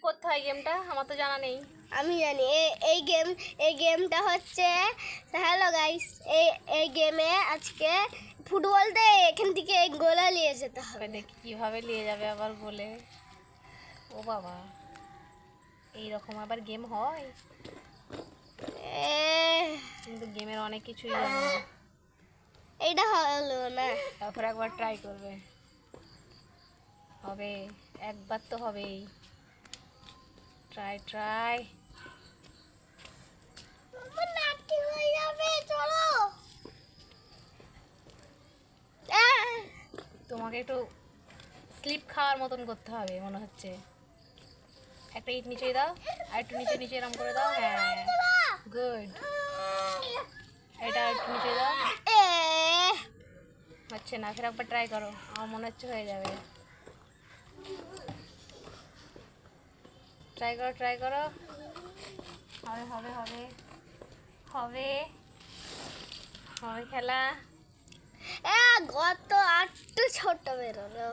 করতে হয় গেমটা আমার তো জানা নেই। আমি জানি এই গেমটা হচ্ছে, হ্যালো গাইস, এই গেমে আজকে ফুটবল দিয়ে এখান থেকে এই গোলা নিয়ে যেতে হবে। দেখি কিভাবে নিয়ে যাবে আবার বলে। ও বাবা, এইরকম আবার গেম হয়? কিন্তু গেমের অনেক কিছুই জানো। এইটা হলো না, তারপর একবার ট্রাই করবে, হবে একবার তো হবেই। Try try. হয়ে যাবে, চলো। তোমাকে একটু স্লিপ খাওয়ার মতন করতে হবে মনে হচ্ছে। একটা ইট নিচে দাও, আর একটু নিচে নিচে এরম করে দাও। হ্যাঁ, গুড। এটা একটু নিচে দাও। হচ্ছে না, ফের একবার ট্রাই করো, আমার মনে হচ্ছে হয়ে যাবে। ট্রাই করো, ট্রাই করো। হবে হবে হবে হবে হবে খেলা। গত আটটু ছোট বেরোলো।